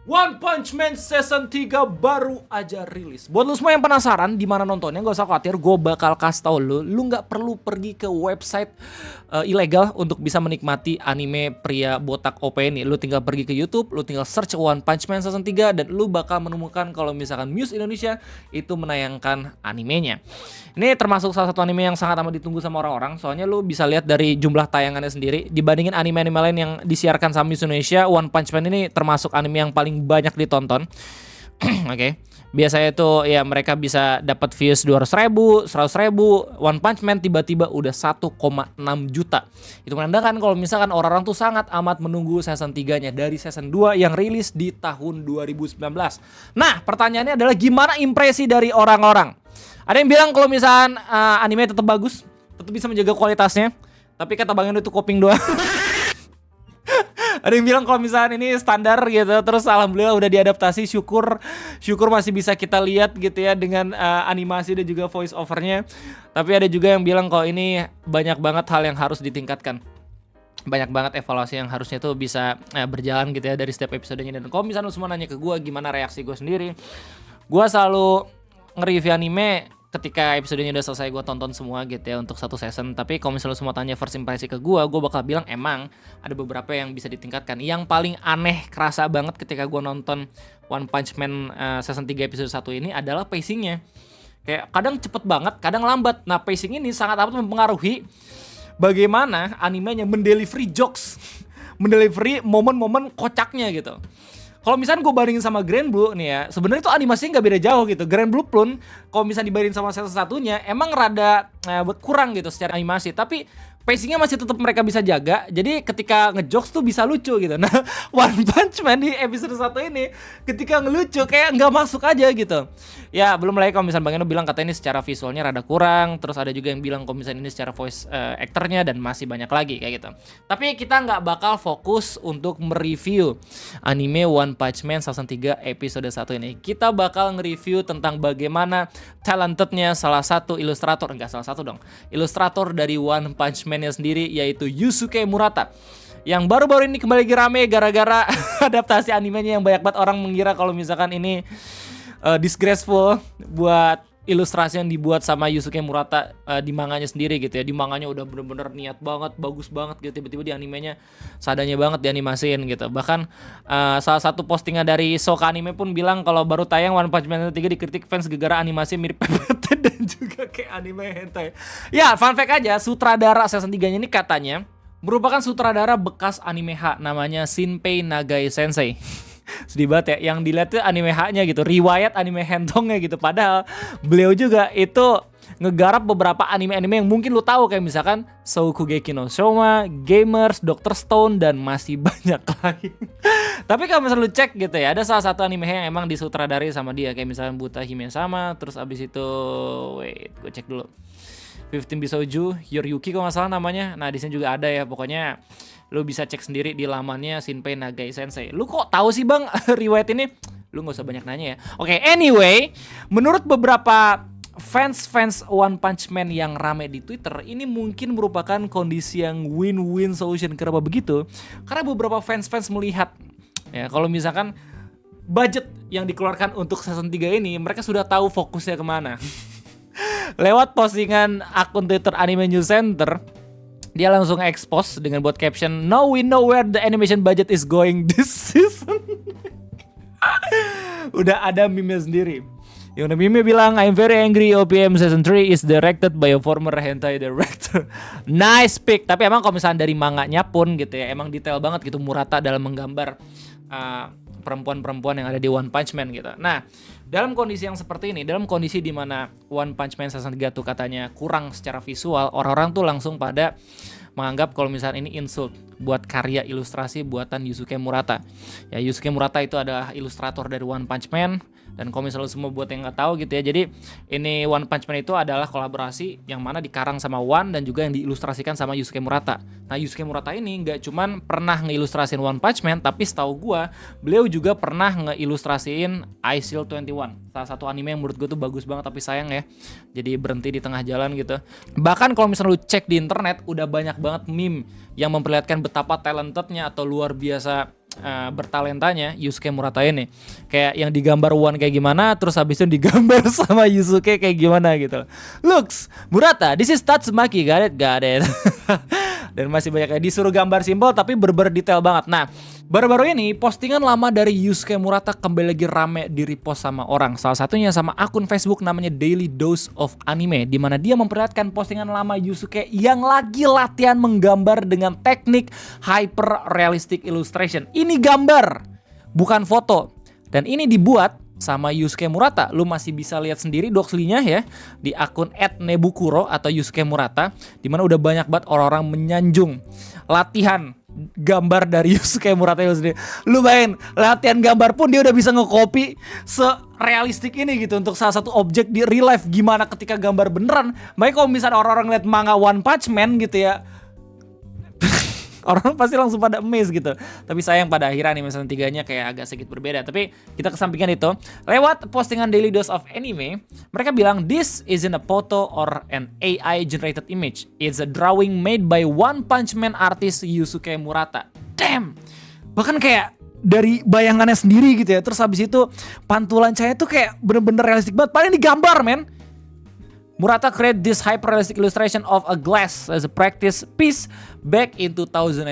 One Punch Man Season 3 baru aja rilis. Buat lu semua yang penasaran di mana nontonnya, gak usah khawatir, gue bakal kasih tau lu gak perlu pergi ke website ilegal untuk bisa menikmati anime pria botak OP ini. Lu tinggal pergi ke YouTube, lu tinggal search One Punch Man Season 3 dan lu bakal menemukan kalau misalkan Muse Indonesia itu menayangkan animenya. Ini termasuk salah satu anime yang sangat amat ditunggu sama orang-orang, soalnya lu bisa lihat dari jumlah tayangannya sendiri. Dibandingin anime-anime lain yang disiarkan sama Muse Indonesia, One Punch Man ini termasuk anime yang paling banyak ditonton. Oke. Biasanya itu ya mereka bisa dapat views 200.000, 100.000. One Punch Man tiba-tiba udah 1,6 juta. Itu menandakan kalau misalkan orang-orang tuh sangat amat menunggu season 3-nya dari season 2 yang rilis di tahun 2019. Nah, pertanyaannya adalah gimana impresi dari orang-orang? Ada yang bilang kalau misalkan anime tetap bagus, tetap bisa menjaga kualitasnya, tapi kata Bang Endo itu coping doang. Ada yang bilang kalau misalnya ini standar gitu, terus alhamdulillah udah diadaptasi, syukur masih bisa kita lihat gitu ya dengan animasi dan juga voice overnya. Tapi ada juga yang bilang kalau ini banyak banget hal yang harus ditingkatkan, banyak banget evaluasi yang harusnya tuh bisa berjalan gitu ya dari setiap episodenya. Dan kalau misalnya lu semua nanya ke gue gimana reaksi gue sendiri, gue selalu nge-review anime ketika episodenya udah selesai, gue tonton semua gitu ya untuk satu season. Tapi kalau misalnya semua tanya first impression ke gue bakal bilang emang ada beberapa yang bisa ditingkatkan. Yang paling aneh kerasa banget ketika gue nonton One Punch Man season 3 episode 1 ini adalah pacingnya. Kayak kadang cepet banget, kadang lambat. Nah, pacing ini sangat amat mempengaruhi bagaimana animenya mendelivery jokes, mendelivery momen-momen kocaknya gitu. Kalau misalnya gue bandingin sama Grand Blue nih ya, sebenarnya itu animasinya nggak beda jauh gitu. Grand Blue pun kalau misalnya dibandingin sama season satunya emang rada kurang gitu secara animasi, tapi pacingnya masih tetap mereka bisa jaga. Jadi ketika ngejokes tuh bisa lucu gitu. Nah, One Punch Man di episode 1 ini ketika ngelucu kayak nggak masuk aja gitu. Ya belum lagi kalau misalnya Bang Eno bilang katanya ini secara visualnya rada kurang. Terus ada juga yang bilang kalau misalnya ini secara voice actornya, dan masih banyak lagi kayak gitu. Tapi kita nggak bakal fokus untuk mereview anime One Punch Man season 3 episode 1 ini. Kita bakal nge-review tentang bagaimana talentednya salah satu ilustrator, ilustrator dari One Punch Man sendiri, yaitu Yusuke Murata, yang baru-baru ini kembali lagi rame gara-gara adaptasi animenya yang banyak banget orang mengira kalau misalkan ini disgraceful buat ilustrasi yang dibuat sama Yusuke Murata di manganya sendiri gitu ya. Di manganya udah bener-bener niat banget, bagus banget gitu, tiba-tiba di animenya seadanya banget dianimasin gitu. Bahkan salah satu postingan dari Soka Anime pun bilang kalau baru tayang One Punch Man 3 dikritik fans gara-gara animasi mirip PPT dan juga kayak anime hentai. Ya, fun fact aja, sutradara season 3-nya ini katanya merupakan sutradara bekas anime H, namanya Shinpei Nagai Sensei. Sedih banget ya, yang dilihat tuh anime H-nya gitu, riwayat anime hentongnya gitu. Padahal beliau juga itu ngegarap beberapa anime-anime yang mungkin lu tahu, kayak misalkan Shokugeki no Soma, Gamers, Dr. Stone, dan masih banyak lagi. Tapi kalau misalnya lu cek gitu ya, ada salah satu anime yang emang disutradari sama dia, kayak misalkan Buta Hime sama, terus abis itu wait, gue cek dulu, 15 Bisouju, Yoryuki kalau nggak salah namanya. Nah, di sini juga ada ya, pokoknya lu bisa cek sendiri di lamannya Shinpei Nagai Sensei. Lu kok tahu sih Bang riwayat ini? Lu nggak usah banyak nanya ya. Oke, anyway, menurut beberapa fans One Punch Man yang rame di Twitter, ini mungkin merupakan kondisi yang win-win solution. Kenapa begitu? Karena beberapa fans melihat ya kalau misalkan budget yang dikeluarkan untuk season 3 ini, mereka sudah tahu fokusnya kemana. Lewat postingan akun Twitter Anime News Center, dia langsung expose dengan buat caption, "Now we know where the animation budget is going this season." Udah ada meme sendiri. Yang meme bilang, "I'm very angry OPM season 3 is directed by a former hentai director." Nice pick. Tapi emang kalau misalnya dari manganya pun gitu ya, emang detail banget gitu Murata dalam menggambar perempuan-perempuan yang ada di One Punch Man gitu. Nah, dalam kondisi yang seperti ini, dalam kondisi di mana One Punch Man season 3 tuh katanya kurang secara visual, orang-orang tuh langsung pada menganggap kalau misalnya ini insult buat karya ilustrasi buatan Yusuke Murata. Ya, Yusuke Murata itu adalah ilustrator dari One Punch Man. Dan kalau misalnya semua buat yang nggak tahu gitu ya, jadi ini One Punch Man itu adalah kolaborasi yang mana dikarang sama One dan juga yang diilustrasikan sama Yusuke Murata. Nah, Yusuke Murata ini nggak cuman pernah ngeilustrasiin One Punch Man, tapi setahu gua beliau juga pernah ngeilustrasiin iShield 21, salah satu anime yang menurut gue tuh bagus banget, tapi sayang ya jadi berhenti di tengah jalan gitu. Bahkan kalau misalnya lu cek di internet, udah banyak banget meme yang memperlihatkan betapa talentednya atau luar biasa bertalentanya Yusuke Murata ini. Kayak yang digambar One kayak gimana, terus habis itu digambar sama Yusuke kayak gimana gitu. Looks, Murata, this is Tatsumaki, got it. Dan masih banyak kayak disuruh gambar simbol tapi detail banget. Nah, baru-baru ini postingan lama dari Yusuke Murata kembali lagi rame di repost sama orang. Salah satunya sama akun Facebook namanya Daily Dose of Anime, di mana dia memperlihatkan postingan lama Yusuke yang lagi latihan menggambar dengan teknik hyper realistic illustration. Ini gambar, bukan foto. Dan ini dibuat sama Yusuke Murata. Lu masih bisa lihat sendiri doxly-nya ya di akun @nebukuro atau Yusuke Murata, di mana udah banyak banget orang-orang menyanjung latihan gambar dari Yusuke Murata itu sendiri. Lu bayangin, latihan gambar pun dia udah bisa nge-copy serealistik ini gitu untuk salah satu objek di real life. Gimana ketika gambar beneran? Makanya kalau misalnya orang-orang lihat manga One Punch Man gitu ya, orang pasti langsung pada amazed gitu. Tapi sayang pada akhirnya anime season 3-nya kayak agak sedikit berbeda. Tapi kita kesampingkan itu. Lewat postingan Daily Dose of Anime, mereka bilang this isn't a photo or an AI generated image. It's a drawing made by One Punch Man artist Yusuke Murata. Damn. Bahkan kayak dari bayangannya sendiri gitu ya. Terus habis itu pantulan cahaya tuh kayak bener-bener realistik banget. Paling digambar, men. Murata created this hyper-realistic illustration of a glass as a practice piece back in 2022.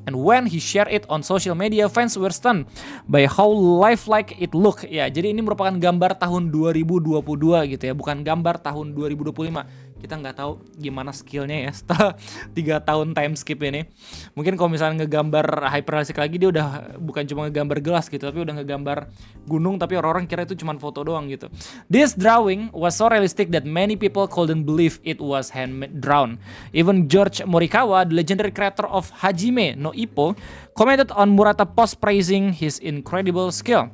And when he shared it on social media, fans were stunned by how lifelike it looked. Ya, jadi ini merupakan gambar tahun 2022 gitu ya, bukan gambar tahun 2025. Kita nggak tahu gimana skillnya ya setelah 3 tahun time skip ini. Mungkin kalau misalnya ngegambar hyperrealistic lagi, dia udah bukan cuma ngegambar gelas gitu, tapi udah ngegambar gunung, tapi orang-orang kira itu cuma foto doang gitu. This drawing was so realistic that many people couldn't believe it was handmade drawn. Even George Morikawa, the legendary creator of Hajime no Ippo, commented on Murata post praising his incredible skill.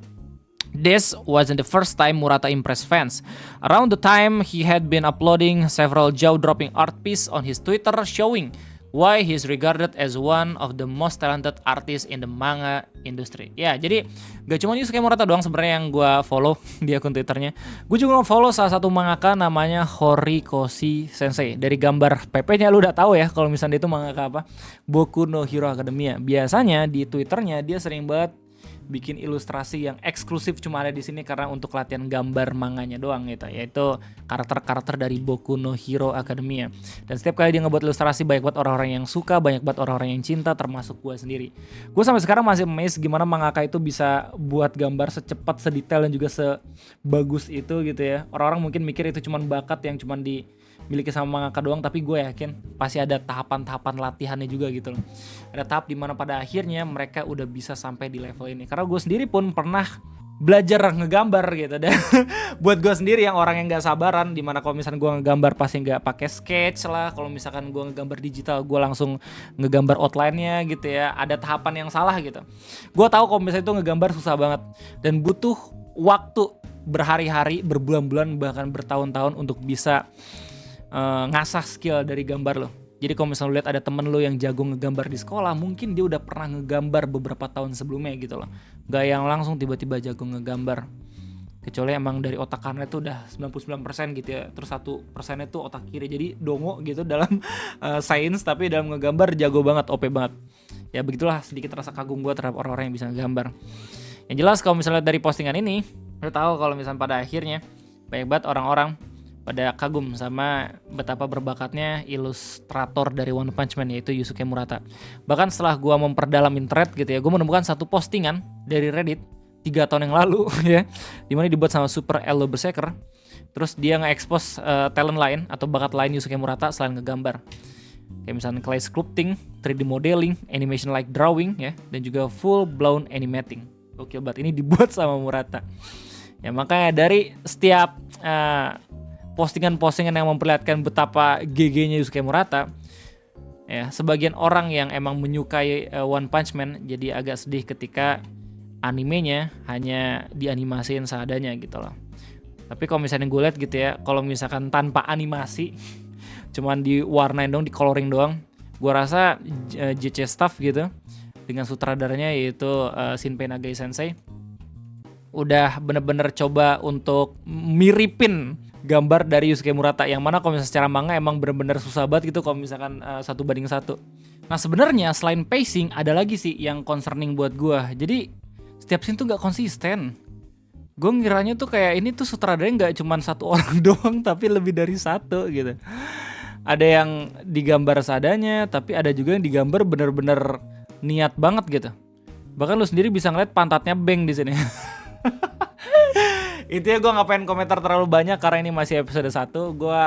This wasn't the first time Murata impressed fans. Around the time, he had been uploading several jaw-dropping art pieces on his Twitter showing why he's regarded as one of the most talented artists in the manga industry. Ya, jadi gak cuma Yusuke Murata doang sebenarnya yang gue follow di akun Twitternya. Gue juga follow salah satu mangaka namanya Horikoshi Sensei. Dari gambar PP-nya lu udah tahu ya kalau misalnya dia itu mangaka apa. Boku no Hero Academia. Biasanya di Twitternya dia sering banget bikin ilustrasi yang eksklusif cuma ada di sini karena untuk latihan gambar manganya doang gitu, yaitu karakter-karakter dari Boku no Hero Academia. Dan setiap kali dia ngebuat ilustrasi, banyak banget orang-orang yang suka, banyak banget orang-orang yang cinta, termasuk gue sendiri. Gue sampai sekarang masih amazed gimana mangaka itu bisa buat gambar secepat, sedetail dan juga sebagus itu gitu ya. Orang-orang mungkin mikir itu cuma bakat yang cuma dimiliki sama mangaka doang, tapi gue yakin pasti ada tahapan-tahapan latihannya juga gitu loh. Ada tahap dimana pada akhirnya mereka udah bisa sampai di level ini. Karena gue sendiri pun pernah belajar ngegambar gitu. Dan buat gue sendiri yang orang yang gak sabaran, dimana kalau misalkan gue ngegambar pasti gak pakai sketch lah. Kalau misalkan gue ngegambar digital, gue langsung ngegambar outline-nya gitu ya. Ada tahapan yang salah gitu. Gue tahu kalau misalnya itu ngegambar susah banget dan butuh waktu berhari-hari, berbulan-bulan, bahkan bertahun-tahun untuk bisa ngasah skill dari gambar lo. Jadi kalau misalnya lo lihat ada temen lo yang jago ngegambar di sekolah, mungkin dia udah pernah ngegambar beberapa tahun sebelumnya gitu loh. Gak yang langsung tiba-tiba jago ngegambar. Kecuali emang dari otak kanan itu udah 99% gitu ya. Terus 1% itu otak kiri. Jadi dongo gitu dalam sains, tapi dalam ngegambar jago banget, OP banget. Ya begitulah sedikit rasa kagum gue terhadap orang-orang yang bisa ngegambar. Yang jelas kalau misalnya dari postingan ini, lo tahu kalau misalnya pada akhirnya banyak banget orang-orang pada kagum sama betapa berbakatnya ilustrator dari One Punch Man, yaitu Yusuke Murata. Bahkan setelah gue memperdalam internet gitu ya, gue menemukan satu postingan dari Reddit 3 tahun yang lalu ya, dimana dibuat sama Super Elo Berserker. Terus dia nge-expose talent lain atau bakat lain Yusuke Murata selain ngegambar. Kayak misalnya clay sculpting, 3D modeling, animation like drawing ya, dan juga full blown animating. Oke, banget ini dibuat sama Murata. Ya makanya dari setiap postingan-postingan yang memperlihatkan betapa GG-nya Yusuke Murata, ya sebagian orang yang emang menyukai One Punch Man jadi agak sedih ketika animenya hanya dianimasiin seadanya gitu loh. Tapi kalau misalnya gue lihat gitu ya, kalau misalkan tanpa animasi, cuman diwarnain dong, di coloring doang, gue rasa JC Staff gitu dengan sutradaranya yaitu Shinpei Nagai Sensei udah bener-bener coba untuk miripin gambar dari Yusuke Murata, yang mana kalau misalnya secara manga emang bener-bener susah banget gitu kalau misalkan 1:1. Nah sebenarnya selain pacing ada lagi sih yang concerning buat gua. Jadi setiap scene tuh nggak konsisten. Gue ngiranya tuh kayak ini tuh sutradaranya nggak cuman satu orang doang tapi lebih dari satu gitu. Ada yang digambar seadanya, tapi ada juga yang digambar bener-bener niat banget gitu. Bahkan lu sendiri bisa ngeliat pantatnya Beng di sini. Intinya gue nggak pengen komentar terlalu banyak karena ini masih episode 1. Gue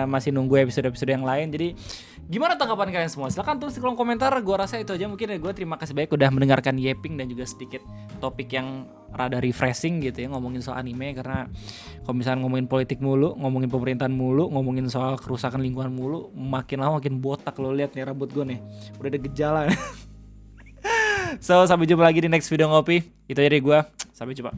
masih nunggu episode-episode yang lain. Jadi gimana tanggapan kalian semua? Silahkan tulis di kolom komentar. Gue rasa itu aja mungkin ya. Gue terima kasih banyak udah mendengarkan Yeping dan juga sedikit topik yang rada refreshing gitu ya, ngomongin soal anime. Karena kalau misalnya ngomongin politik mulu, ngomongin pemerintahan mulu, ngomongin soal kerusakan lingkungan mulu, makin lama makin botak. Lo lihat nih rambut gue nih, udah ada gejala. So sampai jumpa lagi di next video ngopi. Itu aja dari gue. Sampai jumpa.